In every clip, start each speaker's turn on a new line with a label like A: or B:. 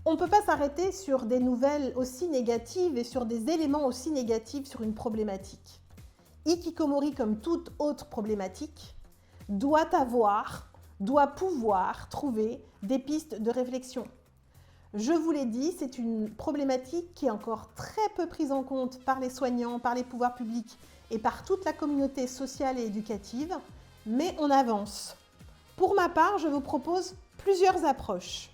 A: On ne peut pas s'arrêter sur des nouvelles aussi négatives et sur des éléments aussi négatifs sur une problématique. Hikikomori, comme toute autre problématique, doit pouvoir trouver des pistes de réflexion. Je vous l'ai dit, c'est une problématique qui est encore très peu prise en compte par les soignants, par les pouvoirs publics et par toute la communauté sociale et éducative, mais on avance. Pour ma part, je vous propose plusieurs approches.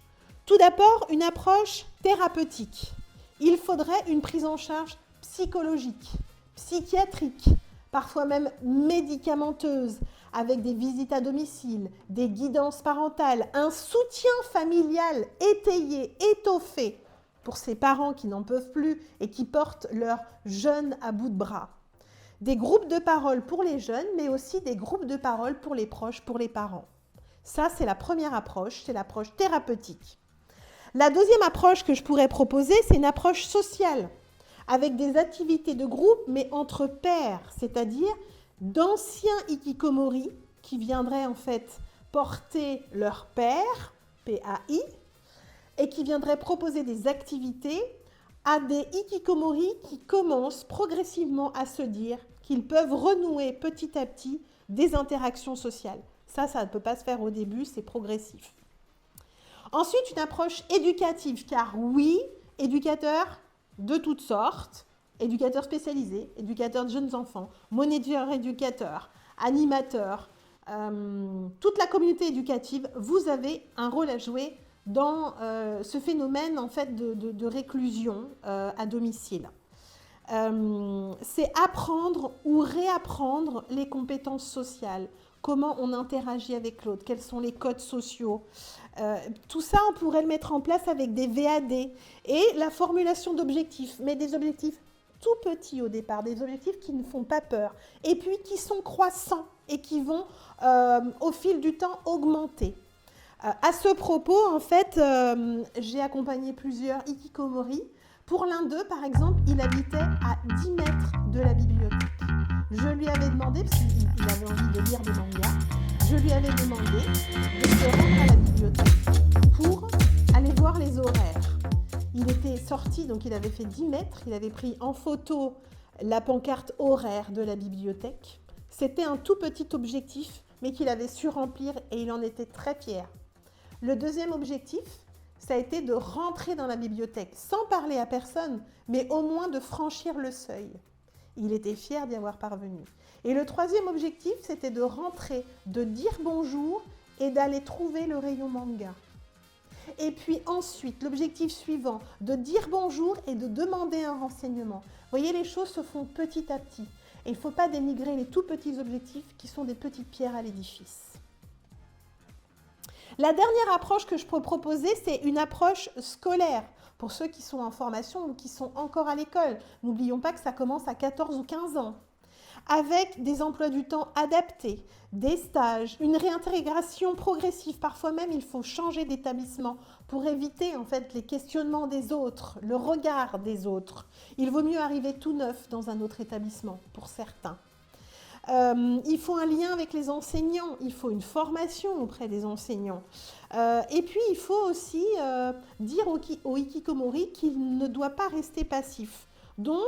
A: Tout d'abord, une approche thérapeutique. Il faudrait une prise en charge psychologique, psychiatrique, parfois même médicamenteuse, avec des visites à domicile, des guidances parentales, un soutien familial étayé, étoffé pour ces parents qui n'en peuvent plus et qui portent leurs jeunes à bout de bras. Des groupes de parole pour les jeunes, mais aussi des groupes de parole pour les proches, pour les parents. Ça, c'est la première approche, c'est l'approche thérapeutique. La deuxième approche que je pourrais proposer, c'est une approche sociale, avec des activités de groupe, mais entre pairs, c'est-à-dire d'anciens hikikomori qui viendraient en fait porter leur père, PAI, et qui viendraient proposer des activités à des hikikomori qui commencent progressivement à se dire qu'ils peuvent renouer petit à petit des interactions sociales. Ça ne peut pas se faire au début, c'est progressif. Ensuite, une approche éducative, car oui, éducateurs de toutes sortes, éducateurs spécialisés, éducateurs de jeunes enfants, moniteurs éducateurs, animateurs, toute la communauté éducative, vous avez un rôle à jouer dans ce phénomène en fait, de réclusion à domicile. C'est apprendre ou réapprendre les compétences sociales, comment on interagit avec l'autre, quels sont les codes sociaux. Tout ça, on pourrait le mettre en place avec des VAD et la formulation d'objectifs, mais des objectifs tout petits au départ, des objectifs qui ne font pas peur et puis qui sont croissants et qui vont au fil du temps augmenter. À ce propos, en fait, j'ai accompagné plusieurs hikikomori. Pour l'un d'eux, par exemple, il habitait à 10 mètres de la bibliothèque. Je lui avais demandé, parce qu'il avait envie de lire des mangas, je lui avais demandé de se rendre à la bibliothèque pour aller voir les horaires. Il était sorti, donc il avait fait 10 mètres, il avait pris en photo la pancarte horaire de la bibliothèque. C'était un tout petit objectif, mais qu'il avait su remplir et il en était très fier. Le deuxième objectif, ça a été de rentrer dans la bibliothèque, sans parler à personne, mais au moins de franchir le seuil. Il était fier d'y avoir parvenu. Et le troisième objectif, c'était de rentrer, de dire bonjour et d'aller trouver le rayon manga. Et puis ensuite, l'objectif suivant, de dire bonjour et de demander un renseignement. Vous voyez, les choses se font petit à petit. Et il ne faut pas dénigrer les tout petits objectifs qui sont des petites pierres à l'édifice. La dernière approche que je peux proposer, c'est une approche scolaire. Pour ceux qui sont en formation ou qui sont encore à l'école. N'oublions pas que ça commence à 14 ou 15 ans. Avec des emplois du temps adaptés, des stages, une réintégration progressive. Parfois même, il faut changer d'établissement pour éviter en fait les questionnements des autres, le regard des autres. Il vaut mieux arriver tout neuf dans un autre établissement pour certains. Il faut un lien avec les enseignants, il faut une formation auprès des enseignants. Et puis, il faut aussi dire au hikikomori qu'il ne doit pas rester passif. Donc,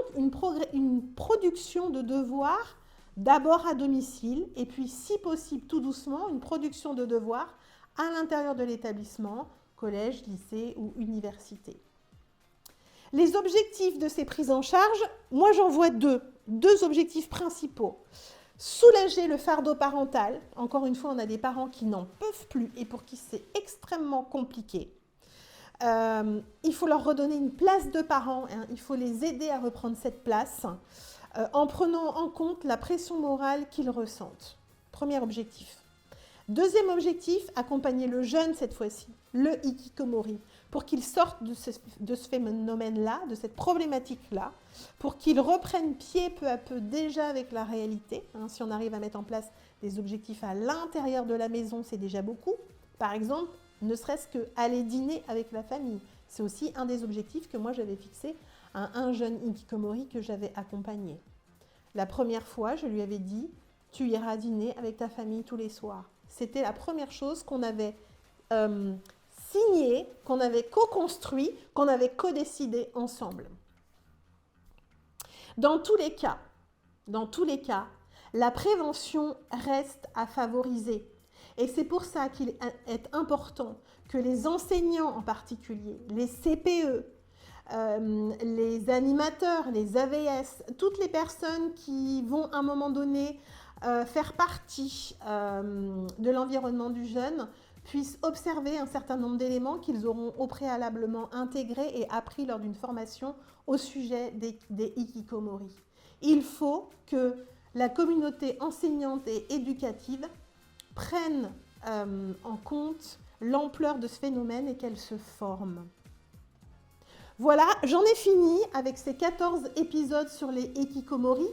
A: une production de devoirs, d'abord à domicile, et puis, si possible, tout doucement, une production de devoirs à l'intérieur de l'établissement, collège, lycée ou université. Les objectifs de ces prises en charge, moi j'en vois deux objectifs principaux. Soulager le fardeau parental. Encore une fois, on a des parents qui n'en peuvent plus et pour qui c'est extrêmement compliqué. Il faut leur redonner une place de parents, hein. Il faut les aider à reprendre cette place en prenant en compte la pression morale qu'ils ressentent. Premier objectif. Deuxième objectif, accompagner le jeune cette fois-ci, le hikikomori, pour qu'il sorte de ce phénomène-là, de cette problématique-là, pour qu'il reprenne pied peu à peu déjà avec la réalité. Hein, si on arrive à mettre en place des objectifs à l'intérieur de la maison, c'est déjà beaucoup. Par exemple, ne serait-ce qu'aller dîner avec la famille. C'est aussi un des objectifs que moi j'avais fixé à un jeune hikikomori que j'avais accompagné. La première fois, je lui avais dit « Tu iras dîner avec ta famille tous les soirs ». C'était la première chose qu'on avait signé, qu'on avait co-construit, qu'on avait co-décidé ensemble. Dans tous les cas, la prévention reste à favoriser. Et c'est pour ça qu'il est important que les enseignants en particulier, les CPE, les animateurs, les AVS, toutes les personnes qui vont à un moment donné faire partie de l'environnement du jeune puissent observer un certain nombre d'éléments qu'ils auront au préalablement intégrés et appris lors d'une formation au sujet des hikikomori. Il faut que la communauté enseignante et éducative prenne en compte l'ampleur de ce phénomène et qu'elle se forme. Voilà, j'en ai fini avec ces 14 épisodes sur les hikikomori.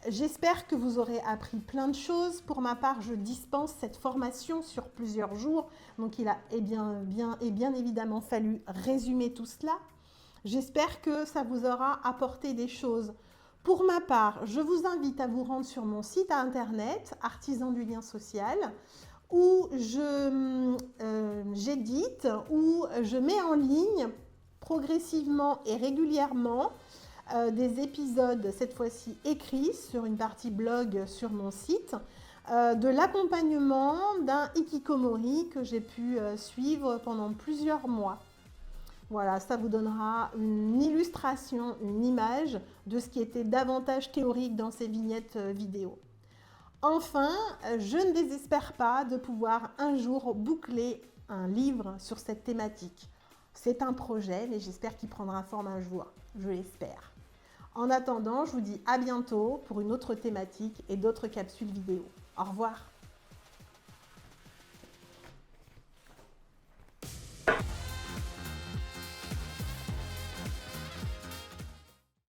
A: J'espère que vous aurez appris plein de choses. Pour ma part, je dispense cette formation sur plusieurs jours. Donc, il a bien évidemment fallu résumer tout cela. J'espère que ça vous aura apporté des choses. Pour ma part, je vous invite à vous rendre sur mon site internet, Artisans du lien social, où j'édite, où je mets en ligne progressivement et régulièrement des épisodes, cette fois-ci écrits sur une partie blog sur mon site, de l'accompagnement d'un hikikomori que j'ai pu suivre pendant plusieurs mois. Voilà, ça vous donnera une illustration, une image de ce qui était davantage théorique dans ces vignettes vidéo. Enfin, je ne désespère pas de pouvoir un jour boucler un livre sur cette thématique. C'est un projet, mais j'espère qu'il prendra forme un jour. Je l'espère. En attendant, je vous dis à bientôt pour une autre thématique et d'autres capsules vidéo. Au revoir.